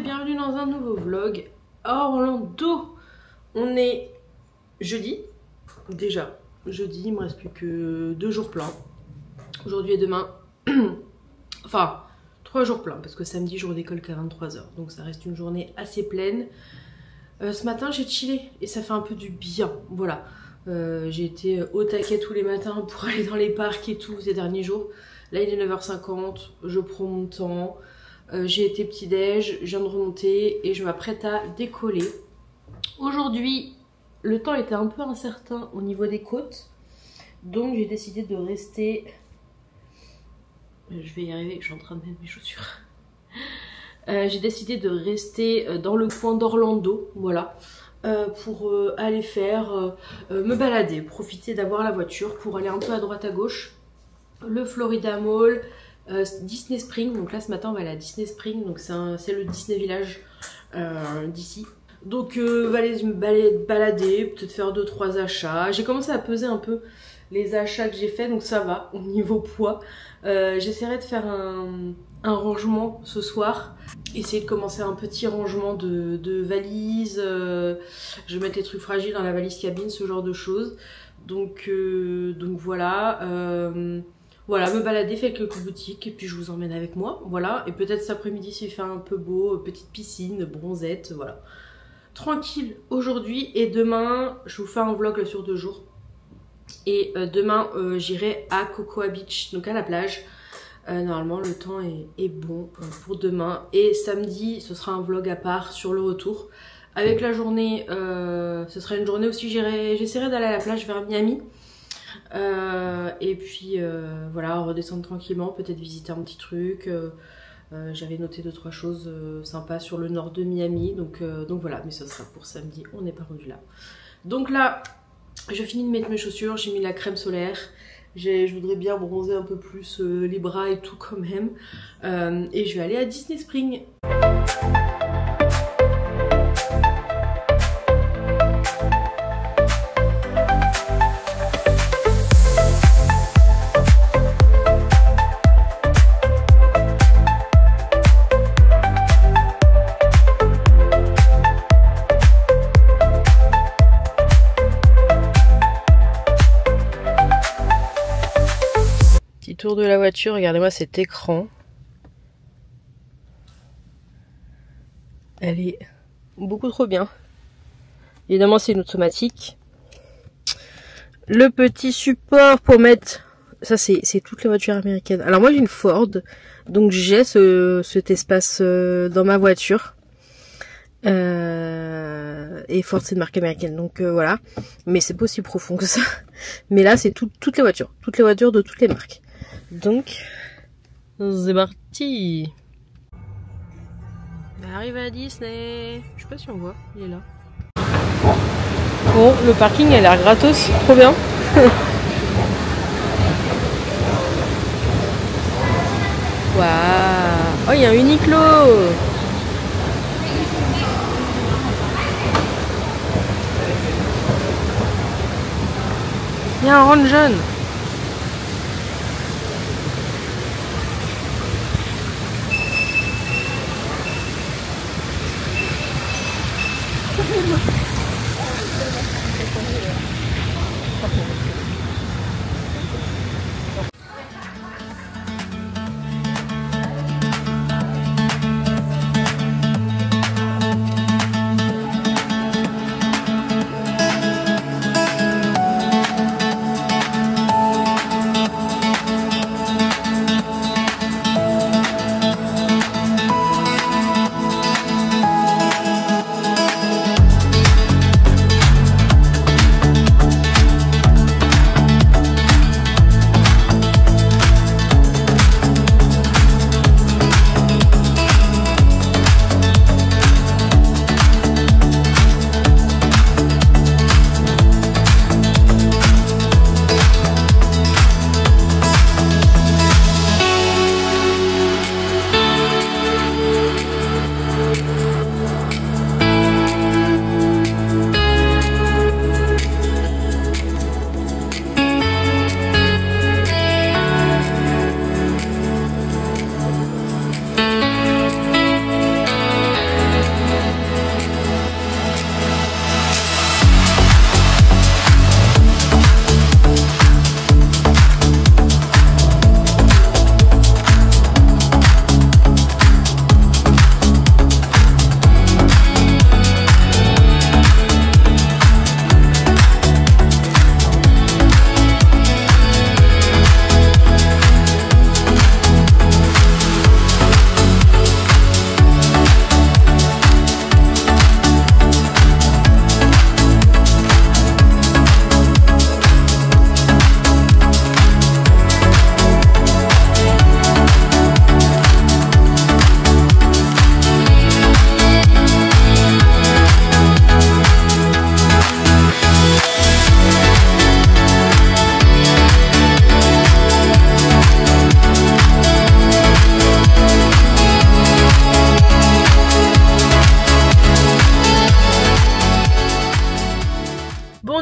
bienvenue dans un nouveau vlog à Orlando. On est jeudi, déjà jeudi, il me reste plus que 2 jours pleins. Aujourd'hui et demain, enfin 3 jours pleins parce que samedi jour d'école qu'à 23 h, donc ça reste une journée assez pleine. Ce matin j'ai chillé et ça fait un peu du bien, voilà. J'ai été au taquet tous les matins pour aller dans les parcs et tout ces derniers jours. Là il est 9h50, je prends mon temps. J'ai été petit-déj, je viens de remonter et je m'apprête à décoller. Aujourd'hui, le temps était un peu incertain au niveau des côtes. Donc j'ai décidé de rester... Je vais y arriver, je suis en train de mettre mes chaussures. J'ai décidé de rester dans le coin d'Orlando, voilà. Pour aller faire, me balader, profiter d'avoir la voiture pour aller un peu à droite à gauche. Le Florida Mall... Disney Spring, donc là ce matin on va aller à Disney Spring, donc c'est le Disney Village d'ici. Donc on va aller me balader, peut-être faire 2-3 achats. J'ai commencé à peser un peu les achats que j'ai fait, donc ça va au niveau poids. J'essaierai de faire un rangement ce soir, essayer de commencer un petit rangement de valises. Je vais mettre les trucs fragiles dans la valise cabine, ce genre de choses. Donc voilà. Voilà, me balader, faire quelques boutiques et puis je vous emmène avec moi, voilà. Et peut-être cet après-midi s'il fait un peu beau, petite piscine, bronzette, voilà. Tranquille aujourd'hui et demain, je vous fais un vlog sur 2 jours. Et demain, j'irai à Cocoa Beach, donc à la plage. Normalement, le temps est bon pour demain. Et samedi, ce sera un vlog à part sur le retour. Avec la journée, ce sera une journée aussi, j'essaierai d'aller à la plage vers Miami. Et puis voilà, redescendre tranquillement, peut-être visiter un petit truc. J'avais noté 2-3 choses sympas sur le nord de Miami, donc voilà, mais ça sera pour samedi, on n'est pas rendu là. Donc là, je finis de mettre mes chaussures, j'ai mis la crème solaire, je voudrais bien bronzer un peu plus les bras et tout quand même. Et je vais aller à Disney Spring. Tour de la voiture, regardez-moi cet écran. Elle est beaucoup trop bien. Évidemment c'est une automatique. Le petit support pour mettre... Ça c'est toutes les voitures américaines. Alors moi j'ai une Ford, donc j'ai cet espace dans ma voiture. Et Ford c'est une marque américaine, donc voilà. Mais c'est pas aussi profond que ça. Mais là c'est toutes les voitures de toutes les marques. Donc, c'est parti. On arrive à Disney. Je sais pas si on voit, il est là. Bon, le parking a l'air gratos, trop bien. Waouh. Oh, il y a un Uniqlo. Il y a un Ron John.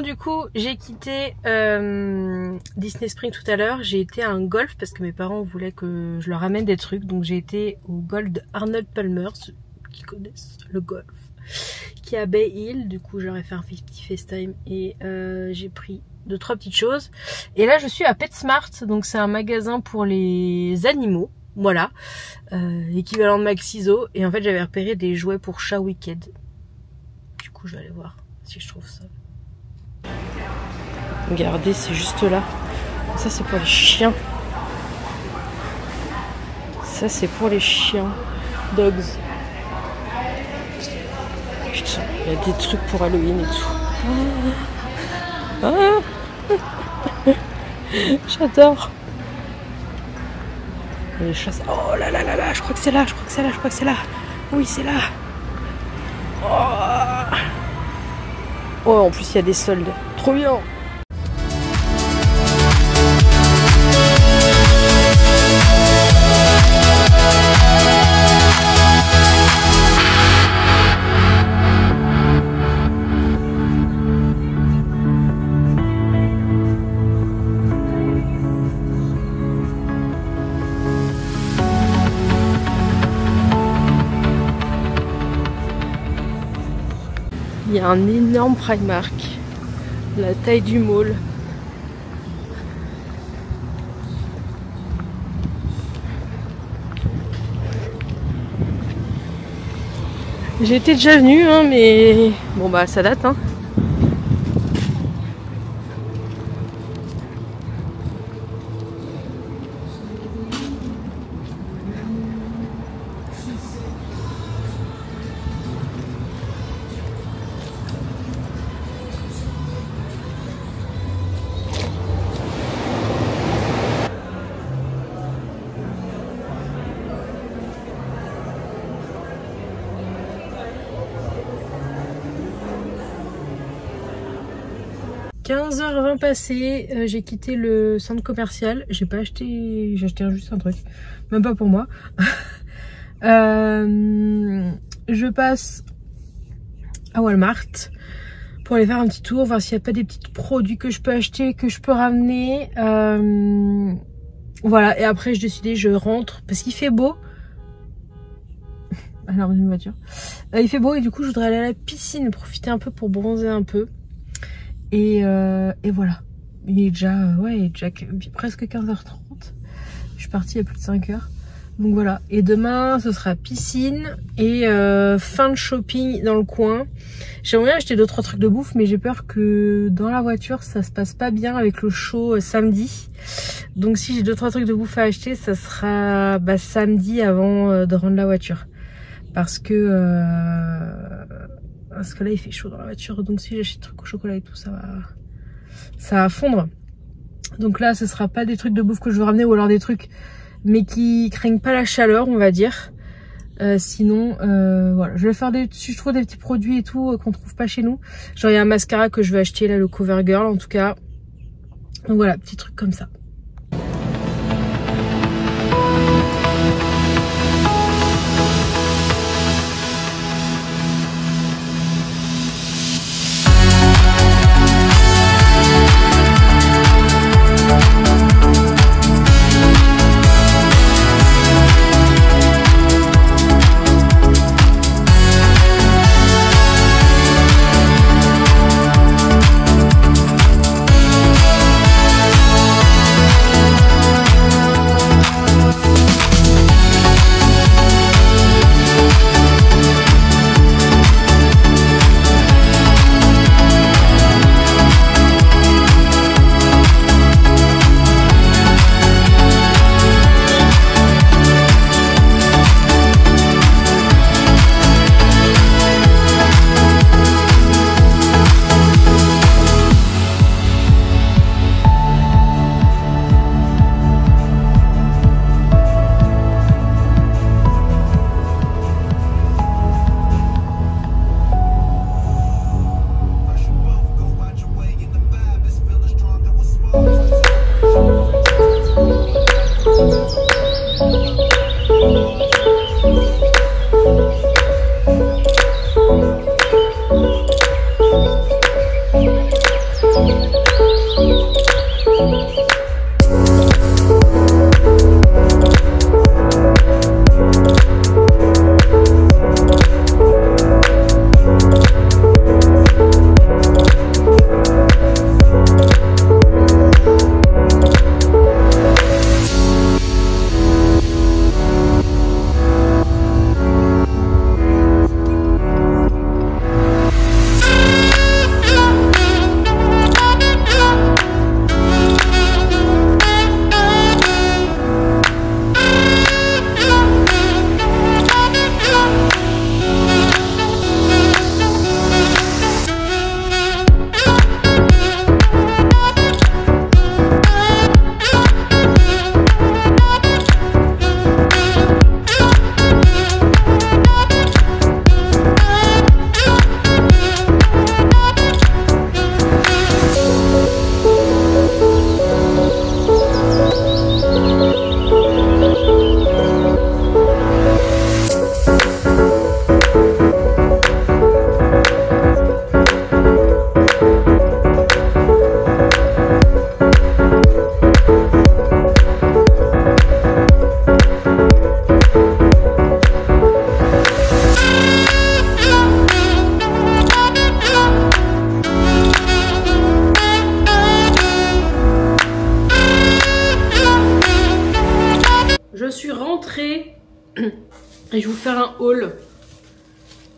du coup j'ai quitté Disney Springs tout à l'heure. J'ai été à un golf parce que mes parents voulaient que je leur amène des trucs. Donc j'ai été au golf de Arnold Palmer, ceux qui connaissent le golf, qui est à Bay Hill. Du coup j'aurais fait un petit FaceTime et j'ai pris 2-3 petites choses. Et là je suis à PetSmart, donc c'est un magasin pour les animaux. Voilà, l'équivalent de Maxiso. Et en fait j'avais repéré des jouets pour chat Wicked. Du coup je vais aller voir si je trouve ça. Regardez, c'est juste là. Ça c'est pour les chiens. Ça c'est pour les chiens. Dogs. Putain, il y a des trucs pour Halloween et tout. Ah. J'adore. Les chats. Oh là là là là, je crois que c'est là, je crois que c'est là, je crois que c'est là. Oui, c'est là. Oh. Oh, en plus il y a des soldes. Trop bien. Il y a un énorme Primark, la taille du mall. J'étais déjà venue, hein, mais bon bah ça date. Hein. « 15h20 passées, j'ai quitté le centre commercial. J'ai pas acheté, j'ai acheté juste un truc, même pas pour moi. Je passe à Walmart pour aller faire un petit tour, voir s'il n'y a pas des petits produits que je peux acheter, que je peux ramener. Voilà, et après je décidais, je rentre parce qu'il fait beau. Alors une voiture. Il fait beau et du coup je voudrais aller à la piscine, profiter un peu pour bronzer un peu. Et voilà. Il est déjà, ouais, il est déjà presque 15h30. Je suis partie il y a plus de 5 heures. Donc voilà. Et demain, ce sera piscine et fin de shopping dans le coin. J'aimerais acheter 2-3 trucs de bouffe, mais j'ai peur que dans la voiture, ça se passe pas bien avec le show samedi. Donc si j'ai 2-3 trucs de bouffe à acheter, ça sera samedi avant de rendre la voiture. Parce que là il fait chaud dans la voiture, donc si j'achète des trucs au chocolat et tout, ça va fondre. Donc là ce sera pas des trucs de bouffe que je veux ramener, ou alors des trucs mais qui craignent pas la chaleur, on va dire. Sinon voilà, je vais faire si je trouve des petits produits et tout qu'on trouve pas chez nous. Genre il y a un mascara que je vais acheter là, le CoverGirl en tout cas. Donc voilà, petits trucs comme ça.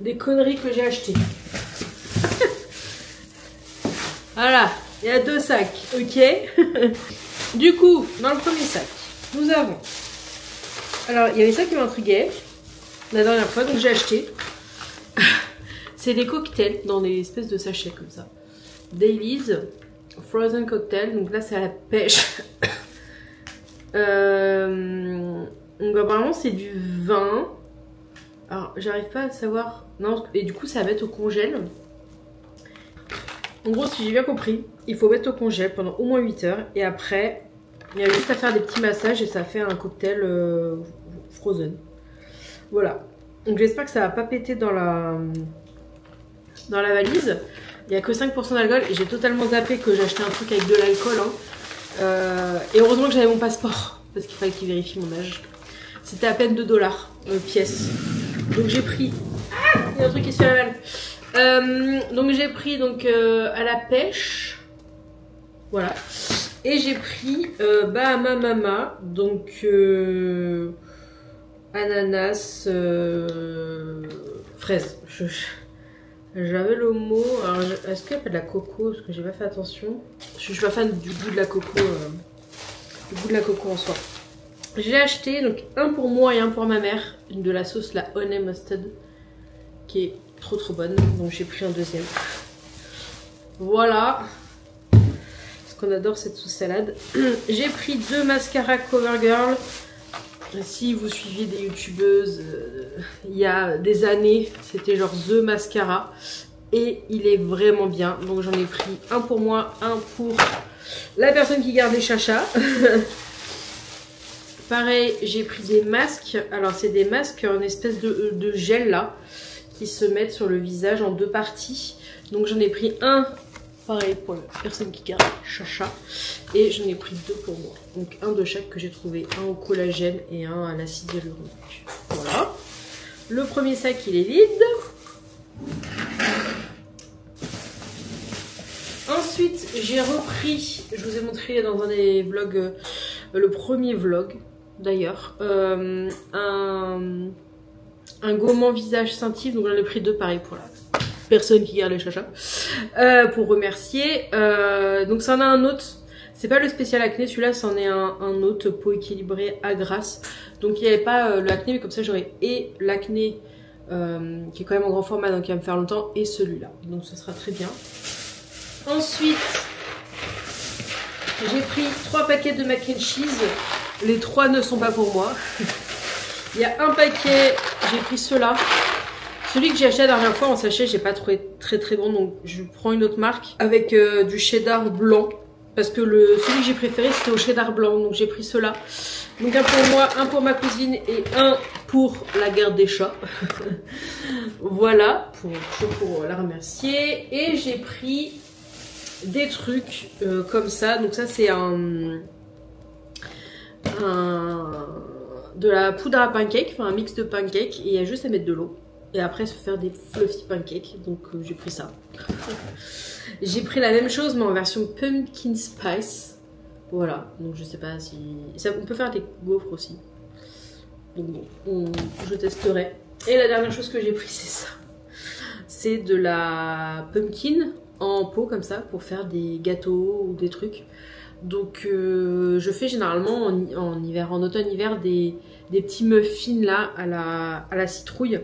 des conneries que j'ai achetées. Voilà, il y a 2 sacs, ok. Du coup, dans le premier sac, nous avons... Alors, il y avait ça qui m'intriguait la dernière fois, donc j'ai acheté. C'est des cocktails dans des espèces de sachets comme ça. Dailies Frozen Cocktail, donc là c'est à la pêche. Donc apparemment c'est du vin. Alors j'arrive pas à savoir. Non, et du coup ça va mettre au congèle. En gros, si j'ai bien compris, il faut mettre au congèle pendant au moins 8 heures. Et après, il y a juste à faire des petits massages et ça fait un cocktail frozen. Voilà. Donc j'espère que ça va pas péter dans la valise. Il n'y a que 5% d'alcool et j'ai totalement zappé que j'ai acheté un truc avec de l'alcool. Hein. Et heureusement que j'avais mon passeport parce qu'il fallait qu'il vérifie mon âge. C'était à peine 2 $ pièce. Donc j'ai pris... Ah, il y a un truc qui se fait la malle. Donc j'ai pris donc, à la pêche. Voilà. Et j'ai pris Bahama Mama. Donc ananas, fraise. J'avais le mot. Est-ce qu'il y a pas de la coco? Parce que j'ai pas fait attention. Je suis pas fan du goût de la coco. Du goût de la coco en soi. J'ai acheté donc un pour moi et un pour ma mère. De la sauce, la honey mustard. Qui est trop bonne. Donc j'ai pris un deuxième. Voilà. Parce qu'on adore cette sauce salade. J'ai pris 2 mascaras CoverGirl. Si vous suiviez des youtubeuses il y a des années, c'était genre The Mascara et il est vraiment bien. Donc j'en ai pris un pour moi, un pour la personne qui garde les chachas. Pareil, j'ai pris des masques. Alors c'est des masques en espèce de gel là qui se mettent sur le visage en 2 parties. Donc j'en ai pris un pareil pour la personne qui garde chacha. Et j'en ai pris 2 pour moi. Donc un de chaque que j'ai trouvé. Un au collagène et un à l'acide hyaluronique. Voilà. Le premier sac il est vide. Ensuite j'ai repris, je vous ai montré dans un des vlogs, le premier vlog d'ailleurs, un gommant visage scintif. Donc j'en ai pris 2 pareil pour la personne qui garde les chachas, pour remercier. Donc ça en a un autre, c'est pas le spécial acné, celui-là c'en est un autre peau équilibrée à grasse. Donc il n'y avait pas le acné, mais comme ça j'aurais et l'acné qui est quand même en grand format, donc qui va me faire longtemps, et celui-là, donc ça sera très bien. Ensuite j'ai pris 3 paquets de mac and cheese. Les 3 ne sont pas pour moi. Il y a un paquet, j'ai pris ceux-là. Celui que j'ai acheté la dernière fois en sachet, j'ai pas trouvé très bon, donc je prends une autre marque avec du cheddar blanc. Parce que celui que j'ai préféré c'était au cheddar blanc, donc j'ai pris ceux-là. Donc un pour moi, un pour ma cousine et un pour la garde des chats. Voilà, pour la remercier. Et j'ai pris des trucs comme ça. Donc ça c'est de la poudre à pancake, enfin un mix de pancake. Et il y a juste à mettre de l'eau. Et après se faire des fluffy pancakes. Donc j'ai pris ça. J'ai pris la même chose mais en version pumpkin spice. Voilà, donc je sais pas si... on peut faire des gaufres aussi. Donc bon, je testerai. Et la dernière chose que j'ai pris c'est ça. C'est de la pumpkin en pot comme ça pour faire des gâteaux ou des trucs. Donc je fais généralement en hiver, en automne-hiver des petits muffins là à la citrouille.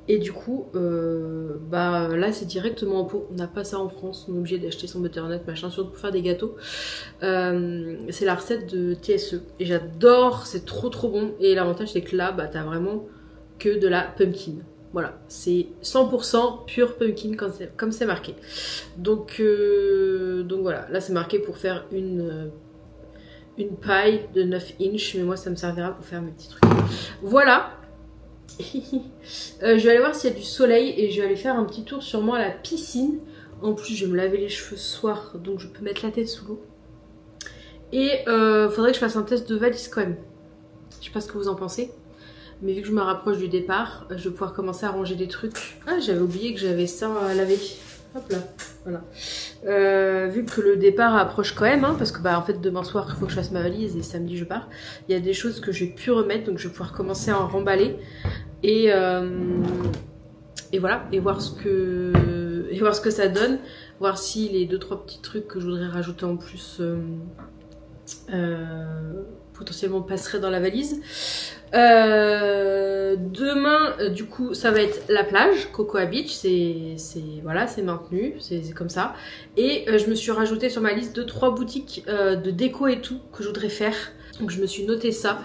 Et du coup, là c'est directement en pot. On n'a pas ça en France, on est obligé d'acheter son butternut machin, surtout pour faire des gâteaux. C'est la recette de TSE et j'adore, c'est trop bon. Et l'avantage c'est que là, t'as vraiment que de la pumpkin. Voilà, c'est 100% pure pumpkin comme c'est marqué. Donc voilà, là c'est marqué pour faire une paille de 9 inches, mais moi ça me servira pour faire mes petits trucs. Voilà. Je vais aller voir s'il y a du soleil et je vais aller faire un petit tour sûrement à la piscine. En plus je vais me laver les cheveux ce soir, donc je peux mettre la tête sous l'eau. Et faudrait que je fasse un test de valise quand même. Je sais pas ce que vous en pensez, mais vu que je me rapproche du départ, je vais pouvoir commencer à ranger des trucs. Ah, j'avais oublié que j'avais ça à laver. Hop là, voilà. Vu que le départ approche quand même, hein, parce que en fait demain soir il faut que je fasse ma valise et samedi je pars. Il y a des choses que j'ai pu remettre, donc je vais pouvoir commencer à en remballer. Et et voilà, et voir ce que ça donne, voir si les 2-3 petits trucs que je voudrais rajouter en plus potentiellement passeraient dans la valise. Demain, du coup, ça va être la plage, Cocoa Beach, voilà, c'est maintenu, c'est comme ça. Et je me suis rajouté sur ma liste 2-3 boutiques de déco et tout que je voudrais faire. Donc je me suis noté ça.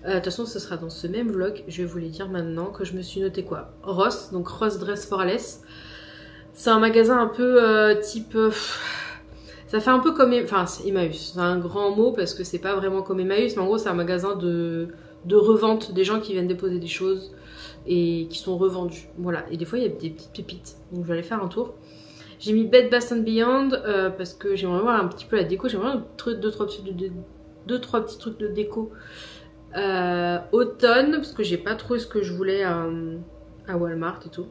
De toute façon, ce sera dans ce même vlog. Je vais vous les dire maintenant que je me suis noté quoi. Ross, donc Ross Dress for Less. C'est un magasin un peu type... ça fait un peu comme... Enfin, c'est Emmaüs. C'est un grand mot parce que c'est pas vraiment comme Emmaüs. Mais en gros, c'est un magasin de revente. Des gens qui viennent déposer des choses et qui sont revendus. Voilà. Et des fois, il y a des petites pépites. Donc je vais aller faire un tour. J'ai mis Bed Bath & Beyond parce que j'aimerais voir un petit peu la déco. J'aimerais voir 2-3 petits trucs de déco automne parce que j'ai pas trouvé ce que je voulais à Walmart et tout.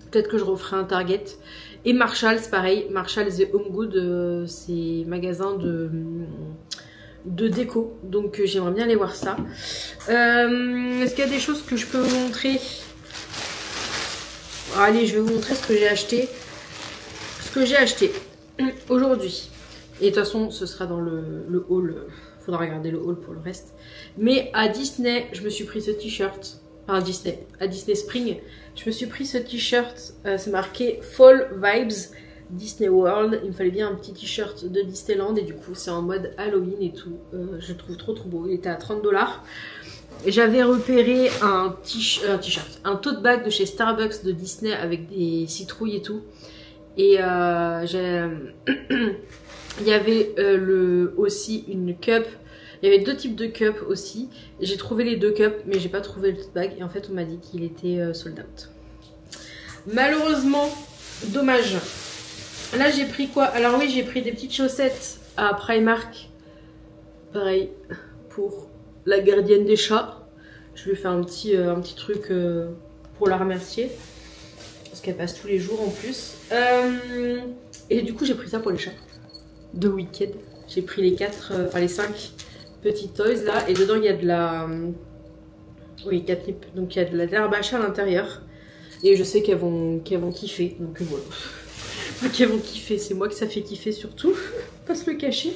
Peut-être que je referai un Target. Et Marshalls, pareil. Marshalls et Home Good, c'est magasin de déco. Donc j'aimerais bien aller voir ça. Est-ce qu'il y a des choses que je peux vous montrer? Allez, je vais vous montrer ce que j'ai acheté. Ce que j'ai acheté aujourd'hui. Et de toute façon, ce sera dans le haul. Faudra regarder le haul pour le reste. Mais à Disney, je me suis pris ce t-shirt. Enfin, à Disney Spring, je me suis pris ce t-shirt. C'est marqué Fall Vibes Disney World. Il me fallait bien un petit t-shirt de Disneyland. Et du coup, c'est en mode Halloween et tout. Je le trouve trop beau. Il était à 30 $. J'avais repéré un t-shirt, un tote bag de chez Starbucks de Disney avec des citrouilles et tout. Et il y avait aussi une cup. Il y avait 2 types de cups aussi. J'ai trouvé les 2 cups, mais j'ai pas trouvé le tote bag. Et en fait, on m'a dit qu'il était sold out. Malheureusement, dommage. Là, j'ai pris quoi? Alors oui, j'ai pris des petites chaussettes à Primark. Pareil, pour la gardienne des chats. Je lui ai fait un petit truc pour la remercier. Parce qu'elle passe tous les jours en plus. Et du coup, j'ai pris ça pour les chats. De Wicked. J'ai pris les 5 petits toys là. Et dedans, il y a de la... Oui, 4 clips. Donc, il y a de l'herbe à chat à l'intérieur. Et je sais qu'elles vont kiffer. Donc, voilà. Qu'elles vont kiffer. C'est moi que ça fait kiffer surtout. Pas se le cacher.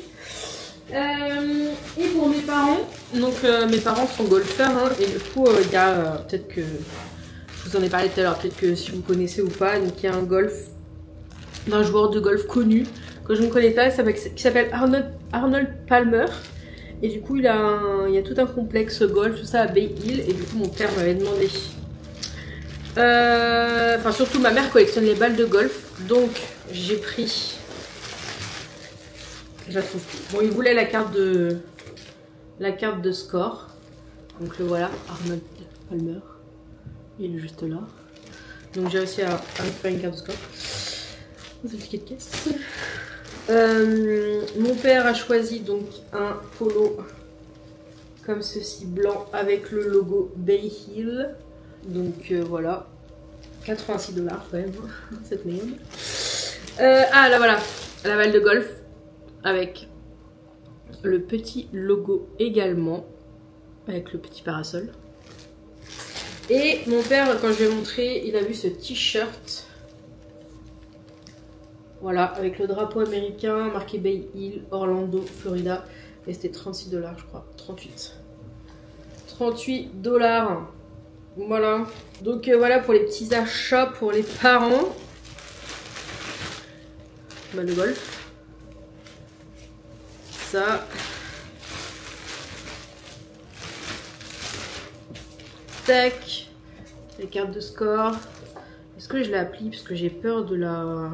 Et pour mes parents. Donc, mes parents sont golfeurs. Hein, et du coup, il y a peut-être que... Je vous en ai parlé tout à l'heure. Peut-être que si vous connaissez ou pas. Donc, il y a un golf d'un joueur de golf connu. Que je ne connais pas. Qui s'appelle Arnold Palmer. Et du coup, il y a tout un complexe golf, tout ça à Bay Hill. Et du coup, mon père m'avait demandé. Enfin, surtout ma mère collectionne les balles de golf. Donc, j'ai pris. Je la trouve plus. Bon, il voulait la carte de score. Donc, le voilà, Arnold Palmer. Il est juste là. Donc, j'ai réussi à récupérer une carte de score. C'est le ticket de caisse. Mon père a choisi donc un polo comme ceci blanc avec le logo Bay Hill. Donc voilà, 86 $ quand même, cette merde. Ah là voilà, la balle de golf avec le petit logo également, avec le petit parasol. Et mon père, quand je lui ai montré, il a vu ce t-shirt. Voilà, avec le drapeau américain, marqué Bay Hill, Orlando, Florida. Et c'était 36 $, je crois. 38. 38 $. Voilà. Donc voilà pour les petits achats pour les parents. Balle de golf. Ça. Tac. Les cartes de score. Est-ce que je l'applique parce que j'ai peur de la...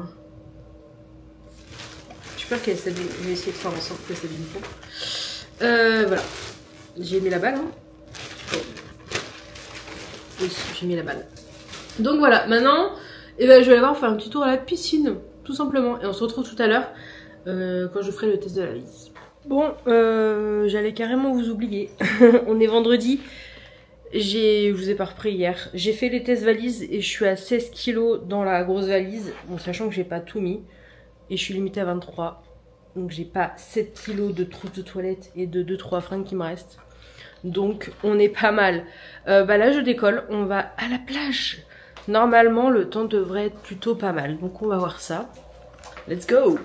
J'ai peur qu'elle s'abîme. Je vais essayer de faire en sorte que ça s'abîme pas. Voilà. J'ai mis la balle. Hein. Oh. Oui, j'ai mis la balle. Donc voilà, maintenant, je vais aller voir faire un petit tour à la piscine. Tout simplement. Et on se retrouve tout à l'heure quand je ferai le test de la valise. Bon, j'allais carrément vous oublier. On est vendredi. Je vous ai pas repris hier. J'ai fait les tests valises et je suis à 16 kg dans la grosse valise. Bon, sachant que j'ai pas tout mis. Et je suis limitée à 23. Donc j'ai pas 7 kg de trousse de toilette et de 2-3 fringues qui me restent. Donc on est pas mal. Bah là je décolle. On va à la plage. Normalement, le temps devrait être plutôt pas mal. Donc on va voir ça. Let's go!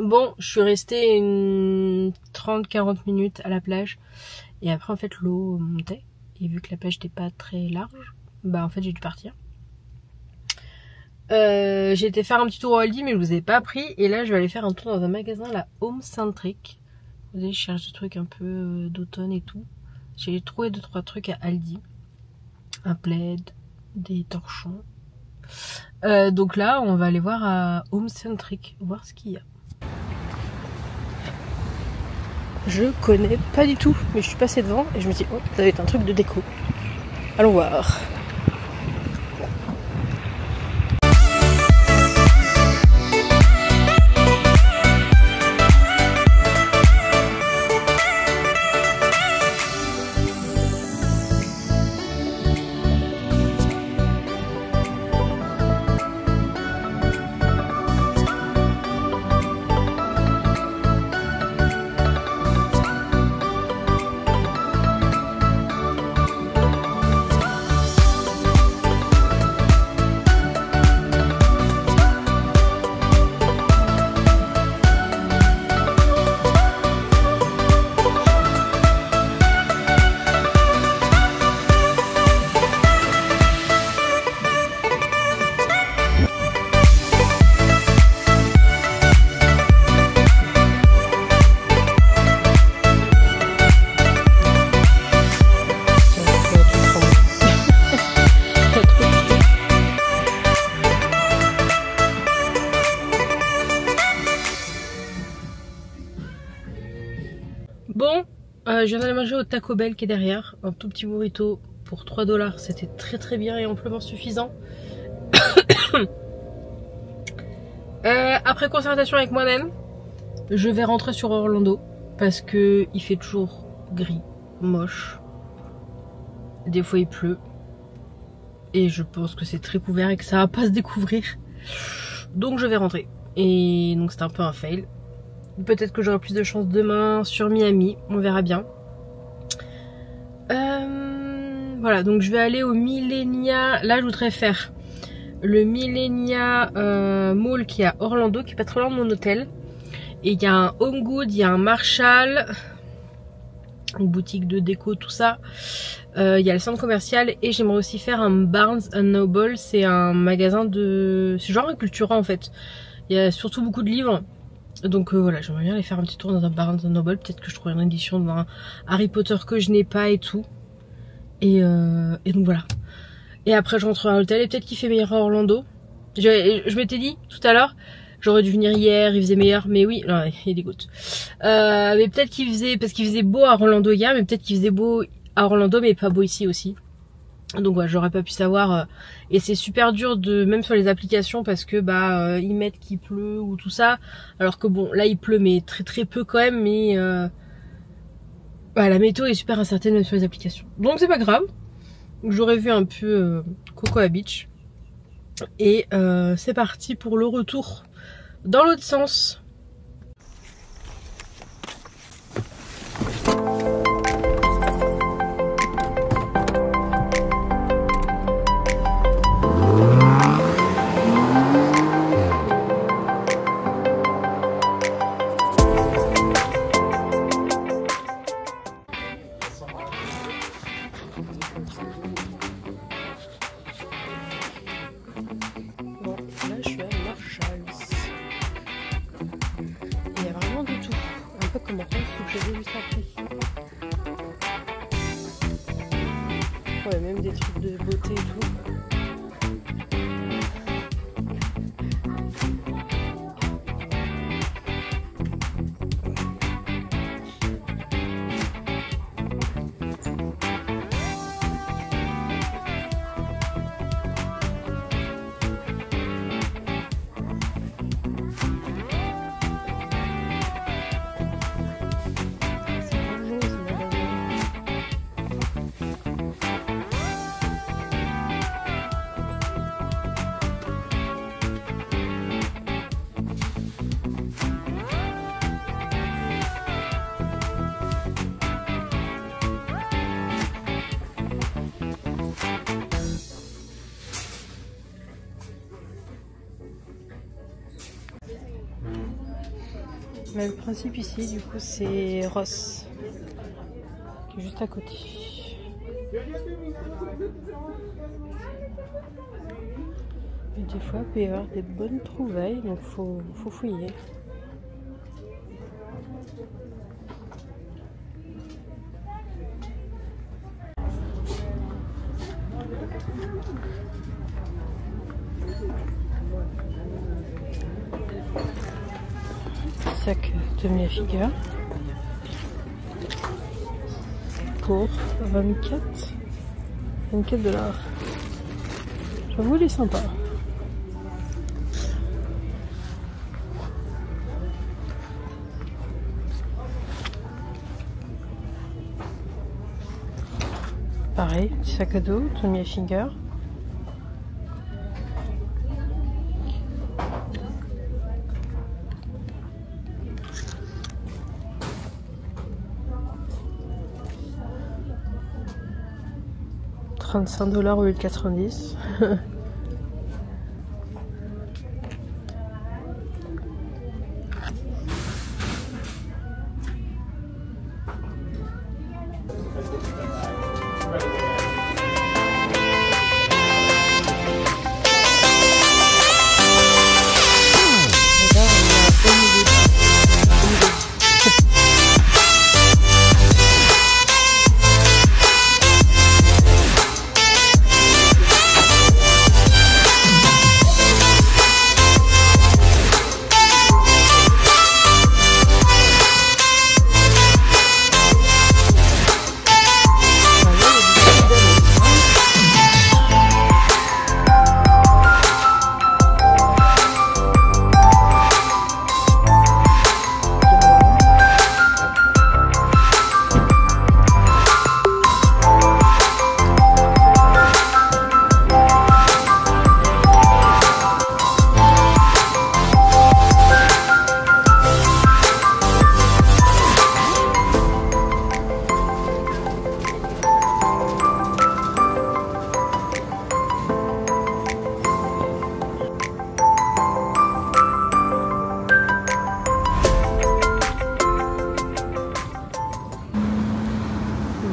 Bon, je suis restée une 30-40 minutes à la plage et après en fait l'eau montait et vu que la plage n'était pas très large, bah en fait j'ai dû partir. J'ai été faire un petit tour au Aldi mais je vous ai pas pris et là je vais aller faire un tour dans un magasin, la Home Centric. Vous savez, je cherche des trucs un peu d'automne et tout. J'ai trouvé 2-3 trucs à Aldi, un plaid, des torchons. Donc là on va aller voir à Home Centric, voir ce qu'il y a. Je connais pas du tout, mais je suis passée devant et je me dis oh, ça va être un truc de déco. Allons voir. Bon, je viens d'aller manger au Taco Bell qui est derrière, un tout petit burrito pour 3 $, c'était très très bien et amplement suffisant. Après concertation avec moi-même, je vais rentrer sur Orlando. parce que il fait toujours gris, moche. Des fois il pleut. Et je pense que c'est très couvert et que ça va pas se découvrir. Donc je vais rentrer. Et donc c'est un peu un fail. Peut-être que j'aurai plus de chance demain sur Miami. On verra bien. Voilà, donc je vais aller au Millenia. Là je voudrais faire le Millenia Mall qui est à Orlando, qui est pas très loin de mon hôtel. Et il y a un Home Good, il y a un Marshall, une boutique de déco, tout ça. Il y a le centre commercial et j'aimerais aussi faire un Barnes & Noble. C'est un magasin de... c'est genre un Cultura en fait. Il y a surtout beaucoup de livres. Donc voilà, j'aimerais bien aller faire un petit tour dans un Barnes & Noble. Peut-être que je trouverai une édition d'un Harry Potter que je n'ai pas et tout. Et donc voilà. Et après je rentrerai à l'hôtel et peut-être qu'il fait meilleur à Orlando. Je m'étais dit tout à l'heure, j'aurais dû venir hier, il faisait meilleur, mais oui, non, il dégoûte. Mais peut-être qu'il faisait, parce qu'il faisait beau à Orlando hier, mais peut-être qu'il faisait beau à Orlando, mais pas beau ici aussi. Donc voilà, j'aurais pas pu savoir. Et c'est super dur de, même sur les applications, parce que bah ils mettent qu'il pleut ou tout ça. Alors que bon, là il pleut, mais très très peu quand même, mais bah, la météo est super incertaine même sur les applications. Donc c'est pas grave. J'aurais vu un peu Cocoa Beach. Et c'est parti pour le retour dans l'autre sens. Comme en France où j'ai vu ça après. Ouais, même des trucs de beauté et tout. Mais le principe ici, du coup, c'est Ross, qui est juste à côté. Et des fois, il peut y avoir des bonnes trouvailles, donc faut fouiller. Sac Tommy Hilfiger pour 24 $. J'avoue, il est sympa. Pareil, petit sac à dos Tommy Hilfiger. $35 au lieu de 90.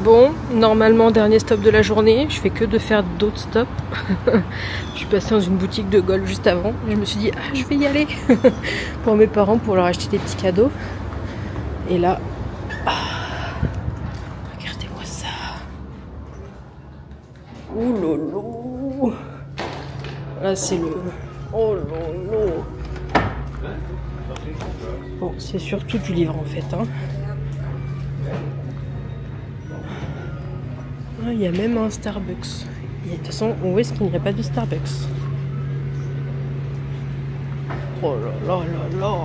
Bon, normalement dernier stop de la journée, je fais que de faire d'autres stops. Je suis passée dans une boutique de golf juste avant. Je me suis dit, ah, je vais y aller pour mes parents, pour leur acheter des petits cadeaux. Et là, regardez-moi ça. Ouh lolo. Là c'est le... Oh lolo. Bon, c'est surtout du livre en fait. Hein. Ah, il y a même un Starbucks. Et de toute façon, où est-ce qu'il n'y aurait pas de Starbucks? Oh là là là là.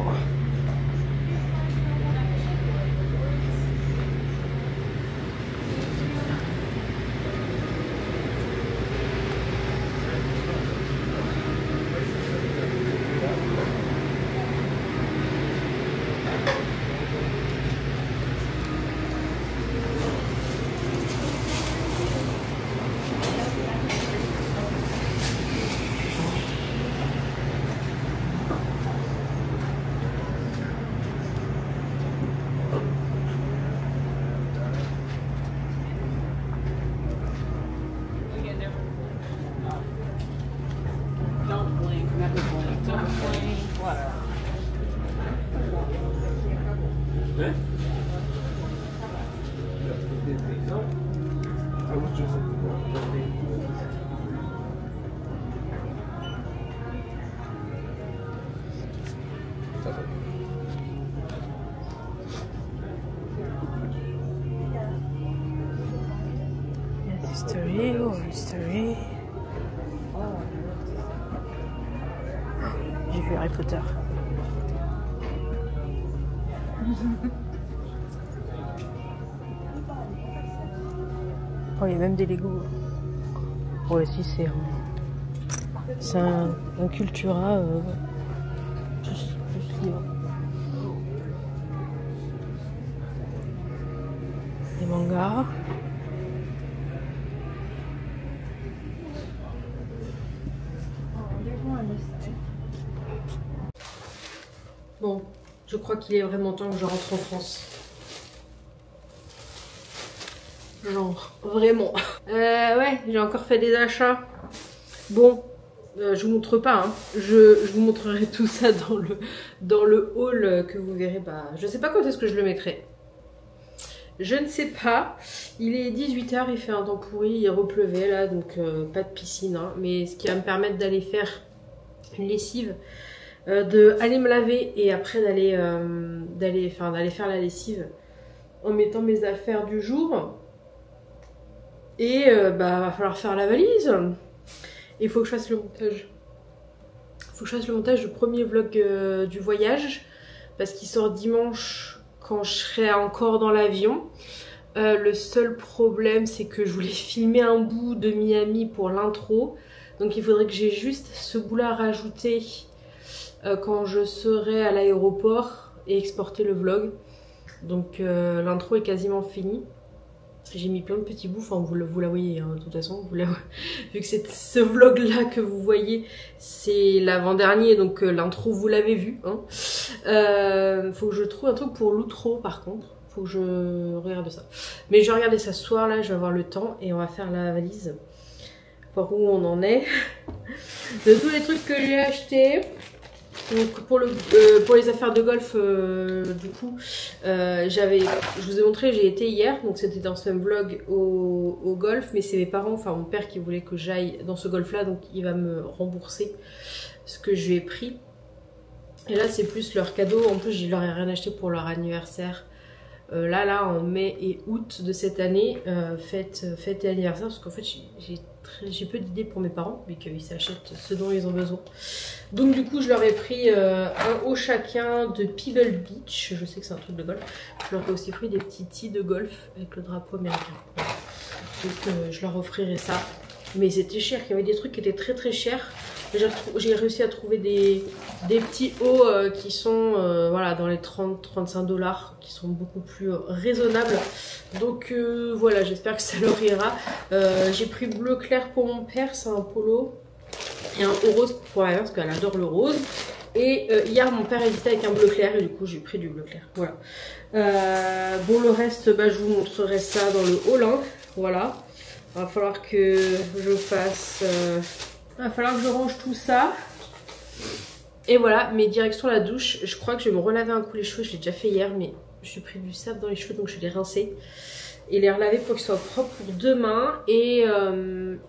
History, oh, history. J'ai vu Harry Potter. Oh, il y a même des Lego. Ouais, si, c'est un Cultura plus livre. Des mangas. Bon, je crois qu'il est vraiment temps que je rentre en France. Genre, vraiment. Ouais, j'ai encore fait des achats. Bon, je vous montre pas, hein. Je vous montrerai tout ça dans le haul que vous verrez. Bah, je sais pas quand est-ce que je le mettrai. Je ne sais pas. Il est 18 h, il fait un temps pourri, il repleuvait là, donc pas de piscine. Hein. Mais ce qui va me permettre d'aller faire une lessive, d'aller me laver et après d'aller faire la lessive en mettant mes affaires du jour. Et bah va falloir faire la valise. Il faut que je fasse le montage. Il faut que je fasse le montage du premier vlog du voyage parce qu'il sort dimanche quand je serai encore dans l'avion. Le seul problème c'est que je voulais filmer un bout de Miami pour l'intro. Donc il faudrait que j'ai juste ce bout là rajouté quand je serai à l'aéroport et exporter le vlog. Donc l'intro est quasiment finie. J'ai mis plein de petits bouts, enfin vous la voyez hein, de toute façon, vu que c'est ce vlog là que vous voyez, c'est l'avant-dernier, donc l'intro vous l'avez vu. Hein. Faut que je trouve un truc pour l'outro par contre, faut que je regarde ça. Mais je vais regarder ça ce soir là, je vais avoir le temps et on va faire la valise. Voir où on en est, de tous les trucs que j'ai achetés. Donc pour les affaires de golf, du coup, je vous ai montré, j'ai été hier, donc c'était dans ce même vlog au golf, mais c'est mes parents, enfin mon père qui voulait que j'aille dans ce golf là, donc il va me rembourser ce que je lui ai pris. Et là c'est plus leur cadeau, en plus je leur ai rien acheté pour leur anniversaire. Là en mai et août de cette année, fête et anniversaire, parce qu'en fait j'ai peu d'idées pour mes parents, mais qu'ils s'achètent ce dont ils ont besoin. Donc du coup je leur ai pris un haut chacun de Pebble Beach, je sais que c'est un truc de golf. Je leur ai aussi pris des petits tees de golf avec le drapeau américain. Donc je leur offrirai ça. Mais c'était cher, il y avait des trucs qui étaient très très chers. J'ai réussi à trouver des petits hauts qui sont voilà, dans les 30-35 $, qui sont beaucoup plus raisonnables. Donc voilà, j'espère que ça leur ira. J'ai pris bleu clair pour mon père, c'est un polo. Et un rose pour ma mère parce qu'elle adore le rose. Et hier mon père hésitait avec un bleu clair et du coup j'ai pris du bleu clair. Voilà. Bon le reste bah, je vous montrerai ça dans le haul. Hein. Voilà. Il va falloir que je fasse... il va falloir que je range tout ça. Et voilà, mes directions la douche. Je crois que je vais me relaver un coup les cheveux. Je l'ai déjà fait hier mais je suis pris du sable dans les cheveux donc je vais les rincer. Et les relaver pour qu'ils soient propres pour demain. Et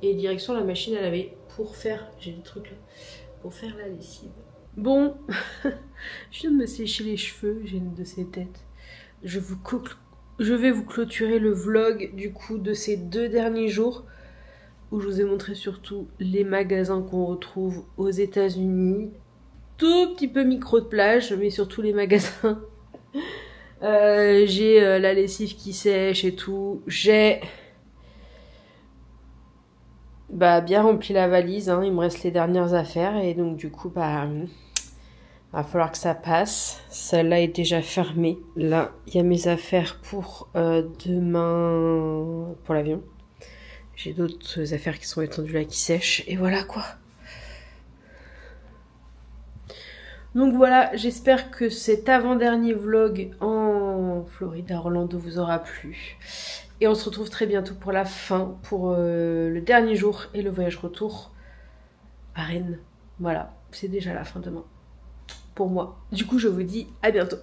direction la machine à laver pour faire... J'ai des trucs là. Pour faire la lessive. Bon, je viens de me sécher les cheveux, j'ai une de ces têtes. Je vais vous clôturer le vlog du coup de ces 2 derniers jours où je vous ai montré surtout les magasins qu'on retrouve aux États-Unis. Tout petit peu micro de plage, mais surtout les magasins. J'ai la lessive qui sèche et tout. J'ai bien rempli la valise, hein. Il me reste les dernières affaires et donc du coup va falloir que ça passe. Celle-là est déjà fermée. Là, il y a mes affaires pour demain pour l'avion. J'ai d'autres affaires qui sont étendues là qui sèchent et voilà quoi. Donc voilà, j'espère que cet avant-dernier vlog en Floride à Orlando vous aura plu. Et on se retrouve très bientôt pour la fin, pour le dernier jour et le voyage retour à Rennes. Voilà, c'est déjà la fin demain pour moi. Du coup, je vous dis à bientôt.